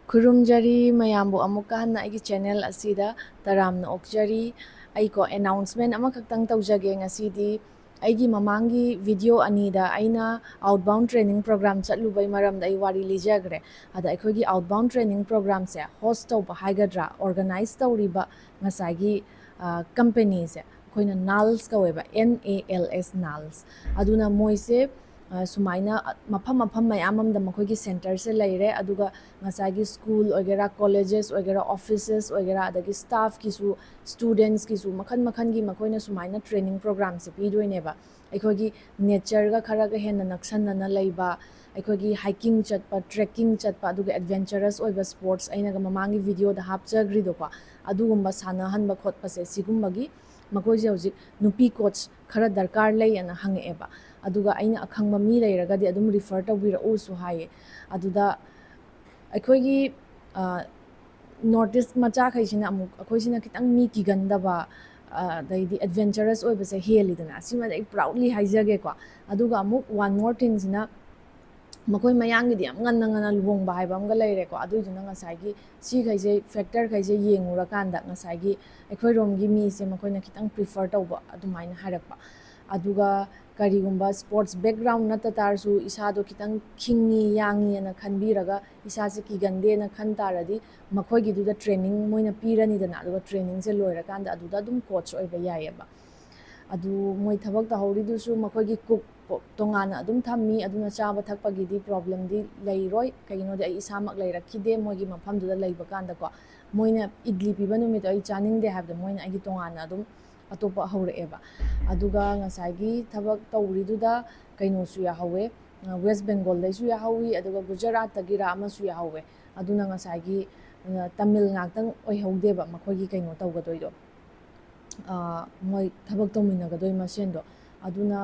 ꯈꯨꯔꯨꯝꯖꯔꯤ ꯃꯌꯥꯝꯕꯨ ꯑꯃꯨꯛꯀ ꯍꯟꯅ ꯑꯩꯒꯤ ꯆꯦꯅꯦꯜ ꯑꯁꯤꯗ ꯇꯔꯥꯝꯅ ꯑꯣꯛꯆꯔꯤ ꯑꯩꯀꯣ ꯑꯦꯅꯥꯎꯟꯁꯃꯦꯟ ꯑꯃꯈꯛꯇꯪ ꯇꯧꯖꯒꯦ ꯉꯁꯤꯗꯤ ꯑꯩꯒꯤ ꯃꯃꯥꯡꯒꯤ ꯚꯤꯗꯤꯑꯣ ꯑꯅꯤꯗ ꯑꯩꯅ ꯑꯥꯎꯠꯕꯥꯎꯟ ꯇ꯭ꯔꯦꯅꯤꯡ ꯄ꯭ꯔꯣꯒ꯭ꯔꯥꯝ ꯆꯠꯂꯨꯕꯩ ꯃꯔꯝꯗ ꯑꯩ ꯋꯥꯔꯤ ꯂꯤꯖꯈ꯭ꯔꯦ ꯑꯗ ꯑꯩꯈꯣꯏꯒꯤ ꯑꯥꯎꯠꯕꯥꯎꯟ ꯇ꯭ꯔꯦꯅꯤꯡ ꯄ꯭ꯔꯣꯒ꯭ꯔꯥꯝꯁꯦ ꯍꯣꯁ ꯇꯧꯕ ꯍꯥꯏꯒꯗ꯭ꯔꯥ ꯑꯣꯔꯒꯅꯥꯏꯖ ꯇꯧꯔꯤꯕ ꯉꯁꯥꯏꯒꯤ ꯀꯝꯄꯦꯅꯤꯁꯦ ꯑꯩꯈꯣꯏꯅ ꯅꯥꯜꯁ ꯀꯧꯋꯦꯕ NALS ꯅꯥꯜꯁ ꯑꯗꯨꯅ ꯃꯣꯏꯁꯦ ꯁꯨꯃꯥꯏꯅ ꯃꯐꯝ ꯃꯌꯥꯝ ꯑꯃꯗ ꯃꯈꯣꯏꯒꯤ ꯁꯦꯟꯇꯔꯁꯦ ꯂꯩꯔꯦ ꯑꯗꯨꯒ ꯉꯁꯥꯏꯒꯤ ꯁ꯭ꯀꯨꯜ ꯑꯣꯏꯒꯦꯔꯥ ꯀꯣꯂꯦꯖꯦꯁ ꯑꯣꯏꯒꯦꯔꯥ ꯑꯣꯐꯤꯁꯦꯁ ꯑꯣꯏꯒꯦꯔꯥ ꯑꯗꯒꯤ ꯁ꯭ꯇꯥꯐꯀꯤꯁꯨ ꯁ꯭ꯇꯨꯗꯦꯟꯁꯀꯤꯁꯨ ꯃꯈꯜꯒꯤ ꯃꯈꯣꯏꯅ ꯁꯨꯃꯥꯏꯅ ꯇ꯭ꯔꯦꯅꯤꯡ ꯄ꯭ꯔꯣꯒ꯭ꯔꯥꯝꯁꯦ ꯄꯤꯗꯣꯏꯅꯦꯕ ꯑꯩꯈꯣꯏꯒꯤ ꯅꯦꯆꯔꯒ ꯈꯔꯒ ꯍꯦꯟꯅ ꯅꯛꯁꯟꯅꯅ ꯂꯩꯕ ꯑꯩꯈꯣꯏꯒꯤ ꯍꯥꯏꯀꯤꯡ ꯆꯠꯄ ꯇ꯭ꯔꯦꯛꯀꯤꯡ ꯆꯠꯄ ꯑꯗꯨꯒ ꯑꯦꯗꯚꯦꯟꯆꯔꯁ ꯑꯣꯏꯕ ꯁ꯭ꯄꯣꯔꯠꯁ ꯑꯩꯅꯒ ꯃꯃꯥꯡꯒꯤ ꯚꯤꯗꯤꯑꯣꯗ ꯍꯥꯞꯆꯈ꯭ꯔꯤꯗꯣꯀꯣ ꯑꯗꯨꯒꯨꯝꯕ ꯁꯥꯟꯅꯍꯟꯕ ꯈꯣꯠꯄꯁꯦ ꯁꯤꯒꯨꯝꯕꯒꯤ ꯃꯈꯣꯏꯁꯦ ꯍꯧꯖꯤꯛ ꯅꯨꯄꯤ ꯀꯣꯆ ꯈꯔ ꯗꯔꯀꯥꯔ ꯂꯩꯌꯦꯅ ꯍꯪꯉꯛꯑꯦꯕ ꯑꯗꯨꯒ ꯑꯩꯅ ꯑꯈꯪꯕ ꯃꯤ ꯂꯩꯔꯒꯗꯤ ꯑꯗꯨꯝ ꯔꯤꯐꯔ ꯇꯧꯕꯤꯔꯛꯎꯁꯨ ꯍꯥꯏꯌꯦ ꯑꯗꯨꯗ ꯑꯩꯈꯣꯏꯒꯤ ꯅꯣꯔꯠ ꯏꯁ ꯃꯆꯥꯈꯩꯁꯤꯅ ꯑꯃꯨꯛ ꯑꯩꯈꯣꯏꯁꯤꯅ ꯈꯤꯇꯪ ꯃꯤ ꯀꯤꯒꯟꯗꯕ ꯑꯗꯩꯗꯤ ꯑꯦꯗꯚꯦꯟꯆꯔꯁ ꯑꯣꯏꯕꯁꯦ ꯍꯦꯜꯂꯤꯗꯅ ꯁꯤꯃꯗꯤ ꯑꯩ ꯄ꯭ꯔꯥꯎꯠꯂꯤ ꯍꯥꯏꯖꯒꯦꯀꯣ ꯑꯗꯨꯒ ꯑꯃꯨꯛ ꯋꯥꯟ ꯃꯣꯔ ꯊꯤꯡꯁꯤꯅ ꯃꯈꯣꯏ ꯃꯌꯥꯡꯒꯤꯗꯤ ꯌꯥꯝ ꯉꯟꯅ ꯂꯨꯍꯣꯡꯕ ꯍꯥꯏꯕ ꯑꯃꯒ ꯂꯩꯔꯦꯀꯣ ꯑꯗꯨꯏꯗꯨꯅ ꯉꯁꯥꯏꯒꯤ ꯁꯤꯈꯩꯁꯦ ꯐꯦꯛꯇꯔꯈꯩꯁꯦ ꯌꯦꯡꯉꯨꯔꯀꯥꯟꯗ ꯉꯁꯥꯏꯒꯤ ꯑꯩꯈꯣꯏꯔꯣꯝꯒꯤ ꯃꯤꯁꯦ ꯃꯈꯣꯏꯅ ꯈꯤꯇꯪ ꯄ꯭ꯔꯤꯐꯔ ꯇꯧꯕ ꯑꯗꯨꯃꯥꯏꯅ ꯍꯥꯏꯔꯛꯄ ꯑꯗꯨꯒ ꯀꯔꯤꯒꯨꯝꯕ ꯁ꯭ꯄꯣꯔꯠꯁ ꯕꯦꯛꯒ꯭ꯔꯥꯎꯟ ꯅꯠꯇ ꯇꯥꯔꯁꯨ ꯏꯁꯥꯗꯣ ꯈꯤꯇꯪ ꯈꯤꯡꯉꯤ ꯌꯥꯡꯉꯤꯅ ꯈꯟꯕꯤꯔꯒ ꯏꯁꯥꯁꯦ ꯀꯤꯒꯟꯗꯦꯅ ꯈꯟ ꯇꯥꯔꯗꯤ ꯃꯈꯣꯏꯒꯤꯗꯨꯗ ꯇ꯭ꯔꯦꯅꯤꯡ ꯃꯣꯏꯅ ꯄꯤꯔꯅꯤꯗꯅ ꯑꯗꯨꯒ ꯇ꯭ꯔꯦꯅꯤꯡꯁꯦ ꯂꯣꯏꯔꯀꯥꯟꯗ ꯑꯗꯨꯗ ꯑꯗꯨꯝ ꯀꯣꯆ ꯑꯣꯏꯕ ꯌꯥꯏꯑꯕ ꯑꯗꯨ ꯃꯣꯏ ꯊꯕꯛ ꯇꯧꯍꯧꯔꯤꯗꯨꯁꯨ ꯃꯈꯣꯏꯒꯤ ꯀꯨꯛ ꯇꯣꯉꯥꯟꯅ ꯑꯗꯨꯝ ꯊꯝꯃꯤ ꯑꯗꯨꯅ ꯆꯥꯕ ꯊꯛꯄꯒꯤꯗꯤ ꯄ꯭ꯔꯣꯕ꯭ꯂꯦꯝꯗꯤ ꯂꯩꯔꯣꯏ ꯀꯩꯒꯤꯅꯣꯗꯤ ꯑꯩ ꯏꯁꯥꯃꯛ ꯂꯩꯔꯛꯈꯤꯗꯦ ꯃꯣꯏꯒꯤ ꯃꯐꯝꯗꯨꯗ ꯂꯩꯕ ꯀꯥꯟꯗꯀꯣ ꯃꯣꯏꯅ ꯏꯗꯂꯤ ꯄꯤꯕ ꯅꯨꯃꯤꯠꯇꯣ ꯑꯩ ꯆꯥꯅꯤꯡꯗꯦ ꯍꯥꯏꯕꯗꯣ ꯃꯣꯏꯅ ꯑꯩꯒꯤ ꯇꯣꯉꯥꯟꯅ ꯑꯗꯨꯝ ꯑꯇꯣꯞꯄ ꯍꯧꯔꯛꯑꯦꯕ ꯑꯗꯨꯒ ꯉꯁꯥꯏꯒꯤ ꯊꯕꯛ ꯇꯧꯔꯤꯗꯨꯗ ꯀꯩꯅꯣꯁꯨ ꯌꯥꯍꯧꯋꯦ ꯋꯦꯁ ꯕꯦꯡꯒꯣꯜꯗꯩꯁꯨ ꯌꯥꯍꯧꯋꯤ ꯑꯗꯨꯒ ꯒꯨꯖꯔꯥꯠꯇꯒꯤꯔꯥ ꯑꯃꯁꯨ ꯌꯥꯍꯧꯋꯦ ꯑꯗꯨꯅ ꯉꯁꯥꯏꯒꯤ ꯇꯥꯃꯤꯜ ꯉꯥꯛꯇꯪ ꯑꯣꯏꯍꯧꯗꯦꯕ ꯃꯈꯣꯏꯒꯤ ꯀꯩꯅꯣ ꯇꯧꯒꯗꯣꯏꯗꯣ ꯃꯣꯏ ꯊꯕꯛ ꯇꯧꯃꯤꯟꯅꯒꯗꯣꯏ ꯃꯁꯦꯟꯗꯣ ꯑꯗꯨꯅ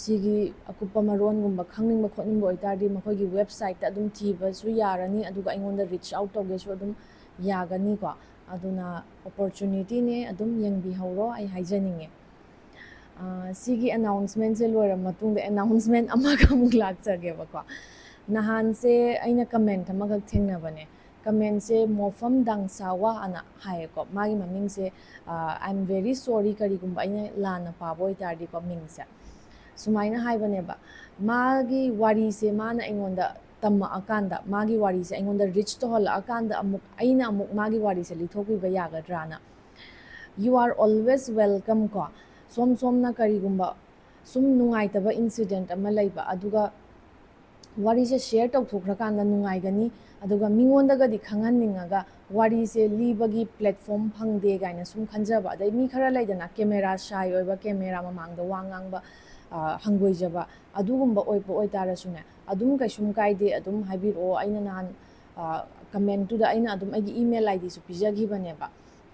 ꯁꯤꯒꯤ ꯑꯀꯨꯞꯄ ꯃꯔꯣꯟꯒꯨꯝꯕ ꯈꯪꯅꯤꯡꯕ ꯈꯣꯠꯅꯤꯡꯕ ꯑꯣꯏꯇꯥꯔꯗꯤ ꯃꯈꯣꯏꯒꯤ ꯋꯦꯕꯁꯥꯏꯠꯇ ꯑꯗꯨꯝ ꯊꯤꯕꯁꯨ ꯌꯥꯔꯅꯤ ꯑꯗꯨꯒ ꯑꯩꯉꯣꯟꯗ ꯔꯤꯆ ꯑꯥꯎꯠ ꯇꯧꯒꯦꯁꯨ ꯑꯗꯨꯝ ꯌꯥꯒꯅꯤꯀꯣ ꯑꯗꯨꯅ ꯑꯣꯄꯣꯔꯆꯨꯅꯤꯇꯤꯅꯦ ꯑꯗꯨꯝ ꯌꯦꯡꯕꯤꯍꯧꯔꯣ ꯑꯩ ꯍꯥꯏꯖꯅꯤꯡꯉꯦ ꯁꯤꯒꯤ ꯑꯦꯅꯥꯎꯟꯁꯃꯦꯟꯁꯦ ꯂꯣꯏꯔꯕ ꯃꯇꯨꯡꯗ ꯑꯦꯅꯥꯎꯟꯁꯃꯦꯟ ꯑꯃꯒ ꯑꯃꯨꯛ ꯂꯥꯛꯆꯒꯦꯕꯀꯣ ꯅꯍꯥꯟꯁꯦ ꯑꯩꯅ ꯀꯃꯦꯟꯠ ꯑꯃꯈꯛ ꯊꯦꯡꯅꯕꯅꯦ ꯀꯃꯦꯟꯁꯦ ꯃꯣꯐꯝ ꯗꯥꯡꯁꯥꯋꯥ ꯑꯅ ꯍꯥꯏꯌꯦꯀꯣ ꯃꯥꯒꯤ ꯃꯃꯤꯡꯁꯦ ꯑꯥꯏ ꯑꯦꯝ ꯚꯦꯔꯤ ꯁꯣꯔꯤ ꯀꯔꯤꯒꯨꯝꯕ ꯑꯩꯅ ꯂꯥꯟꯅ ꯄꯥꯕ ꯑꯣꯏꯇꯥꯔꯗꯤꯀꯣ ꯃꯤꯡꯁꯦ ꯁꯨꯃꯥꯏꯅ ꯍꯥꯏꯕꯅꯦꯕ ꯃꯥꯒꯤ ꯋꯥꯔꯤꯁꯦ ꯃꯥꯅ ꯑꯩꯉꯣꯟꯗ ꯇꯝꯃꯛꯑꯀꯥꯟꯗ ꯃꯥꯒꯤ ꯋꯥꯔꯤꯁꯦ ꯑꯩꯉꯣꯟꯗ ꯔꯤꯆ ꯇꯧꯍꯜꯂꯛꯑꯀꯥꯟꯗ ꯑꯩꯅ ꯑꯃꯨꯛ ꯃꯥꯒꯤ ꯋꯥꯔꯤꯁꯦ ꯂꯤꯊꯣꯛꯄꯤꯕ ꯌꯥꯒꯗ꯭ꯔꯥꯅ ꯌꯨ ꯑꯥꯔ ꯑꯣꯜꯋꯦꯁ ꯋꯦꯜꯀꯝ ꯀꯣ ꯁꯣꯝꯅ ꯀꯔꯤꯒꯨꯝꯕ ꯁꯨꯝ ꯅꯨꯡꯉꯥꯏꯇꯕ ꯏꯟꯁꯤꯗꯦꯟꯠ ꯑꯃ ꯂꯩꯕ ꯑꯗꯨꯒ ꯋꯥꯔꯤꯁꯦ ꯁꯤꯌꯔ ꯇꯧꯊꯣꯛꯈ꯭ꯔꯀꯥꯟꯗ ꯅꯨꯡꯉꯥꯏꯒꯅꯤ ꯑꯗꯨꯒ ꯃꯤꯉꯣꯟꯗꯒꯗꯤ ꯈꯪꯍꯟꯅꯤꯡꯉꯒ ꯋꯥꯔꯤꯁꯦ ꯂꯤꯕꯒꯤ ꯄ꯭ꯂꯦꯠꯐꯣꯝ ꯐꯪꯗꯦ ꯀꯥꯏꯅ ꯁꯨꯝ ꯈꯟꯖꯕ ꯑꯗꯩ ꯃꯤ ꯈꯔ ꯂꯩꯗꯅ ꯀꯦꯃꯦꯔꯥ ꯁꯥꯏ ꯑꯣꯏꯕ ꯀꯦꯃꯦꯔꯥ ꯃꯃꯥꯡꯗ ꯋꯥ ꯉꯥꯡꯕ ꯍꯪꯒꯣꯏꯖꯕ ꯑꯗꯨꯒꯨꯝꯕ ꯑꯣꯏꯕ ꯑꯣꯏꯇꯥꯔꯁꯨꯅꯦ ꯑꯗꯨꯝ ꯀꯩꯁꯨꯝ ꯀꯥꯏꯗꯦ ꯑꯗꯨꯝ ꯍꯥꯏꯕꯤꯔꯛꯑꯣ ꯑꯩꯅ ꯅꯍꯥꯟ ꯀꯃꯦꯟꯇꯨꯗ ꯑꯩꯅ ꯑꯗꯨꯝ ꯑꯩꯒꯤ ꯏꯃꯦꯜ ꯑꯥꯏꯗꯤꯁꯨ ꯄꯤꯖꯈꯤꯕꯅꯦꯕ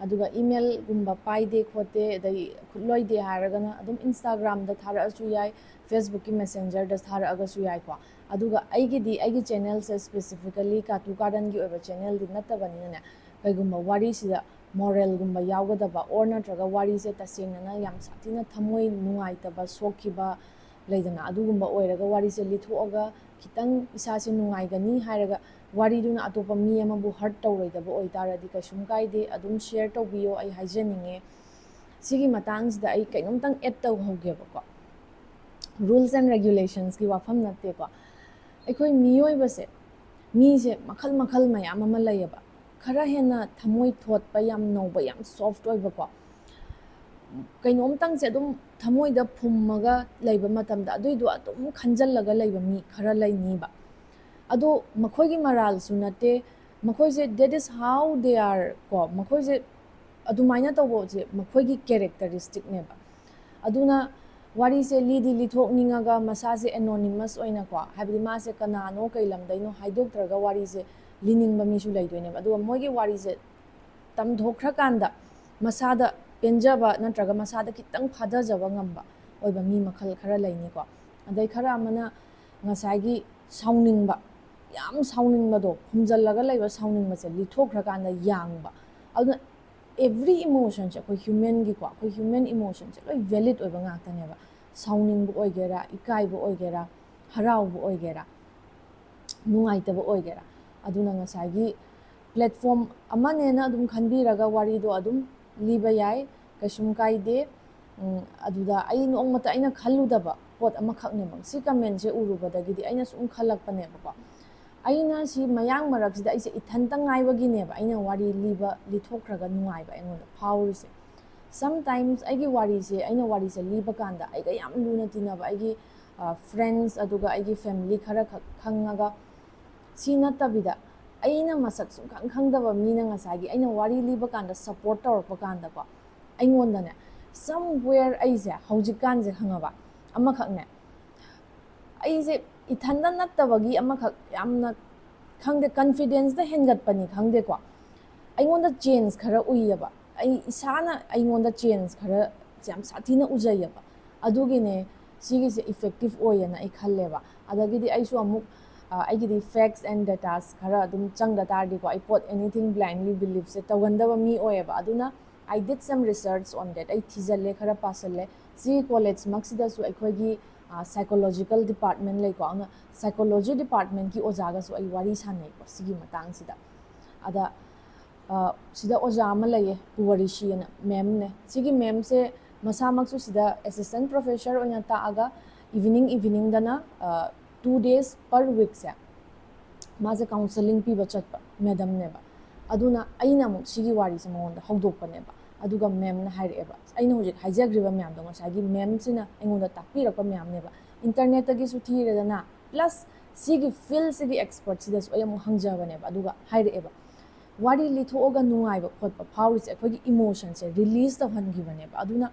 ꯑꯗꯨꯒ ꯏꯃꯦꯜꯒꯨꯝꯕ ꯄꯥꯏꯗꯦ ꯈꯣꯠꯇꯦ ꯑꯗꯩ ꯈꯨꯠꯂꯣꯏꯗꯦ ꯍꯥꯏꯔꯒꯅ ꯑꯗꯨꯝ ꯏꯟꯁꯇꯥꯒ꯭ꯔꯥꯝꯗ ꯊꯥꯔꯛꯑꯁꯨ ꯌꯥꯏ ꯐꯦꯁꯕꯨꯛꯀꯤ ꯃꯦꯁꯦꯟꯖꯔꯗ ꯊꯥꯔꯛꯑꯒꯁꯨ ꯌꯥꯏꯀꯣ ꯑꯗꯨꯒ ꯑꯩꯒꯤ ꯆꯦꯅꯦꯜꯁꯦ ꯁ꯭ꯄꯦꯁꯤꯐꯤꯀꯦꯜꯂꯤ ꯀꯥꯇꯨ ꯀꯥꯔꯟꯒꯤ ꯑꯣꯏꯕ ꯆꯦꯅꯦꯜꯗꯤ ꯅꯠꯇꯕꯅꯤꯅꯅꯦ ꯀꯩꯒꯨꯝꯕ ꯋꯥꯔꯤꯁꯤꯗ ꯃꯣꯔꯦꯜꯒꯨꯝꯕ ꯌꯥꯎꯒꯗꯕ ꯑꯣꯔ ꯅꯠꯇ꯭ꯔꯒ ꯋꯥꯔꯤꯁꯦ ꯇꯁꯦꯡꯅꯅ ꯌꯥꯝ ꯁꯥꯊꯤꯅ ꯊꯃꯣꯏ ꯅꯨꯡꯉꯥꯏꯇꯕ ꯁꯣꯛꯈꯤꯕ ꯂꯩꯗꯅ ꯑꯗꯨꯒꯨꯝꯕ ꯑꯣꯏꯔꯒ ꯋꯥꯔꯤꯁꯦ ꯂꯤꯊꯣꯛꯑꯒ ꯈꯤꯇꯪ ꯏꯁꯥꯁꯦ ꯅꯨꯡꯉꯥꯏꯒꯅꯤ ꯍꯥꯏꯔꯒ ꯋꯥꯔꯤꯗꯨꯅ ꯑꯇꯣꯞꯄ ꯃꯤ ꯑꯃꯕꯨ ꯍꯔꯠ ꯇꯧꯔꯣꯏꯗꯕ ꯑꯣꯏꯇꯥꯔꯗꯤ ꯀꯩꯁꯨꯝ ꯀꯥꯏꯗꯦ ꯑꯗꯨꯝ ꯁꯤꯌꯔ ꯇꯧꯕꯤꯌꯣ ꯑꯩ ꯍꯥꯏꯖꯅꯤꯡꯉꯦ ꯁꯤꯒꯤ ꯃꯇꯥꯡꯁꯤꯗ ꯑꯩ ꯀꯩꯅꯣꯝꯇꯪ ꯑꯦꯗ ꯇꯧꯍꯧꯒꯦꯕꯀꯣ ꯔꯨꯜꯁ ꯑꯦꯟ ꯔꯦꯒꯨꯂꯦꯁꯟꯁꯀꯤ ꯋꯥꯐꯝ ꯅꯠꯇꯦꯀꯣ ꯑꯩꯈꯣꯏ ꯃꯤꯑꯣꯏꯕꯁꯦ ꯃꯤꯁꯦ ꯃꯈꯜ ꯃꯌꯥꯝ ꯑꯃ ꯂꯩꯌꯦꯕ ꯈꯔ ꯍꯦꯟꯅ ꯊꯃꯣꯏ ꯊꯣꯠꯄ ꯌꯥꯝ ꯅꯧꯕ ꯌꯥꯝ ꯁꯣꯐꯠ ꯑꯣꯏꯕꯀꯣ ꯀꯩꯅꯣꯝꯇꯪꯁꯦ ꯑꯗꯨꯝ ꯊꯃꯣꯏꯗ ꯐꯨꯝꯃꯒ ꯂꯩꯕ ꯃꯇꯝꯗ ꯑꯗꯨꯏꯗꯣ ꯑꯗꯨꯝ ꯈꯟꯖꯜꯂꯒ ꯂꯩꯕ ꯃꯤ ꯈꯔ ꯂꯩꯅꯤꯕ ꯑꯗꯣ ꯃꯈꯣꯏꯒꯤ ꯃꯔꯥꯜꯁꯨ ꯅꯠꯇꯦ ꯃꯈꯣꯏꯁꯦ date is how they are ꯀꯣ ꯃꯈꯣꯏꯁꯦ ꯑꯗꯨꯃꯥꯏꯅ ꯇꯧꯕꯁꯦ ꯃꯈꯣꯏꯒꯤ ꯀꯦꯔꯦꯛꯇꯔꯤꯁꯇꯤꯛꯅꯦꯕ ꯑꯗꯨꯅ ꯋꯥꯔꯤꯁꯦ ꯂꯤꯊꯣꯛꯅꯤꯡꯉꯒ ꯃꯁꯥꯁꯦ ꯑꯦꯅꯣꯅꯤꯃꯁ ꯑꯣꯏꯅꯀꯣ ꯍꯥꯏꯕꯗꯤ ꯃꯥꯁꯦ ꯀꯅꯥꯅꯣ ꯀꯩ ꯂꯝꯗꯩꯅꯣ ꯍꯥꯏꯗꯣꯛꯇ꯭ꯔꯒ ꯋꯥꯔꯤꯁꯦ ꯂꯤꯅꯤꯡꯕ ꯃꯤꯁꯨ ꯂꯩꯗꯣꯏꯅꯦꯕ ꯑꯗꯨꯒ ꯃꯣꯏꯒꯤ ꯋꯥꯔꯤꯁꯦ ꯇꯝꯊꯣꯛꯈ꯭ꯔꯀꯥꯟꯗ ꯃꯁꯥꯗ ꯄꯦꯟꯖꯕ ꯅꯠꯇ꯭ꯔꯒ ꯃꯁꯥꯗ ꯈꯤꯇꯪ ꯐꯥꯊꯖꯕ ꯉꯝꯕ ꯑꯣꯏꯕ ꯃꯤ ꯃꯈꯜ ꯈꯔ ꯂꯩꯅꯤꯀꯣ ꯑꯗꯩ ꯈꯔ ꯑꯃꯅ ꯉꯁꯥꯏꯒꯤ ꯁꯥꯎꯅꯤꯡꯕ ꯌꯥꯝ ꯁꯥꯎꯅꯤꯡꯕꯗꯣ ꯐꯨꯝꯖꯤꯜꯂꯒ ꯂꯩꯕ ꯁꯥꯎꯅꯤꯡꯕꯁꯦ ꯂꯤꯊꯣꯛꯈ꯭ꯔꯀꯥꯟꯗ ꯌꯥꯡꯕ ꯑꯗꯨꯅ ꯑꯦꯚ꯭ꯔꯤ ꯏꯃꯣꯁꯟꯁꯦ ꯑꯩꯈꯣꯏ ꯍ꯭ꯌꯨꯃꯦꯟꯒꯤꯀꯣ ꯑꯩꯈꯣꯏ ꯍ꯭ꯌꯨꯃꯦꯟ ꯏꯃꯣꯁꯟꯁꯦ ꯂꯣꯏ ꯚꯦꯂꯤꯠ ꯑꯣꯏꯕ ꯉꯥꯛꯇꯅꯦꯕ ꯁꯥꯎꯅꯤꯡꯕ ꯑꯣꯏꯒꯦꯔꯥ ꯏꯀꯥꯏꯕ ꯑꯣꯏꯒꯦꯔꯥ ꯍꯔꯥꯎꯕ ꯑꯣꯏꯒꯦꯔꯥ ꯅꯨꯡꯉꯥꯏꯇꯕ ꯑꯣꯏꯒꯦꯔꯥ ꯑꯗꯨꯅ ꯉꯁꯥꯏꯒꯤ platform amanena adum khanbiraga wari do adum liba yai kaisum kaide aduda ai nongmata aina khalludaba pot ama khakne bang si comment je urubadagi di aina sum khalakpane ba aina si mayang marak sida aise ithanta ngaibagi ne ba aina wari liba lithokraga nungaiba engonda phaurise sometimes aigi wari se aina wari se liba kanda aiga yam luna tinaba aigi friends aduga aigi family khara khangaga si natabida aina masak sum khangdaba mina ngasagi aina wari liba kanda support tawrpa kanda ko aingonda ne somewhere aise haujikan je khangaba ama khakne aise ithanda nattabagi ama khak yamna khangde confidence da hengat pani khangde ko aingonda change khara uyaba ai isana aingonda change khara jam sathina ujayaba adugine sigise effective oyana ai khalleba adagidi aisu amuk aigidi facts and data khara adum changda tardi ko I pot anything blindly believe se tawandaba mi oyaba aduna I did some research on that ai thijalle khara pasalle si college maksida su aikhogi psychological department lay ko ana psychology department ki ojaga su ai wari sanai ko sigi matang sida ada sida oja ama laye Wari shina mem ne sigi mem se masamaksu sida assistant professor oina ta aga evening dana 2 days per week se maze counseling pi bachat madam ne ba aduna aina mu sigi wari se monda hawdok pa ne ba aduga mem na haire ba aina hojik hajagriba mem do sagi mem sina engonda takpi rakpa mem ne ba internet agi su thire dana plus sigi field sigi expert sida su ayam hangja ne ba aduga haire ba wari lithoga nungaiba khotpa phaurise akhoi emotion se release tawhangiba ba aduna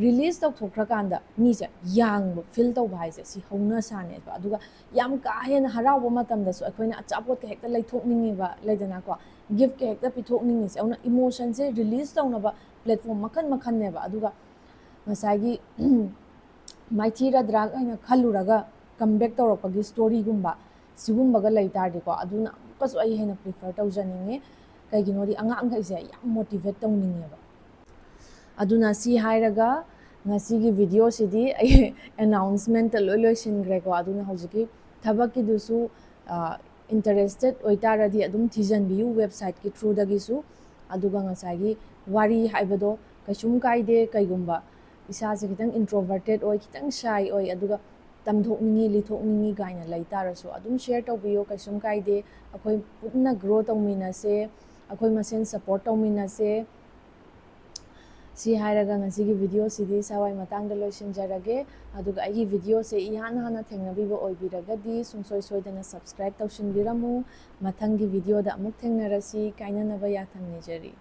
release tawthokrakanda mi se yang feel tawba haise si hauna sane ba aduga yam ka hen harawa matamda su akhoina achapot ka hekta laithokningi ba laidana ko gift ka hekta pithokningi se ona emotion se release tawnaba platform makhan ne ba aduga masagi maithira drag aina khalluraga comeback tawrapagi story gumba sigumbaga laitardi ko aduna kasu ai hena prefer tawjaninge kaiginodi angang khaise yam motivate tawninge ba aduna si hairaga ngasigi video sidi ai announcement loi singre ko aduna hojiki thabak ki dusu interested oitaradi adum thijan biu website ki through dagi su aduga ngasagi wari haibado kaisum kaide kaigumba isa se kitang introverted oi kitang shy oi aduga tamthokningi lithokningi gaina laitarasu adum share tawbiyo kaisum kaide akoi putna grow tawmina se akoi masen support tawmina se si hairaga ngasigi video sidi sawai matang da loisinjarage aduga ai video se ihana hana thengnabiba oibiragadi sungsoi soidana subscribe tawsinbiramu mathangi video da amuk thengnarasi kainanaba yathang nijari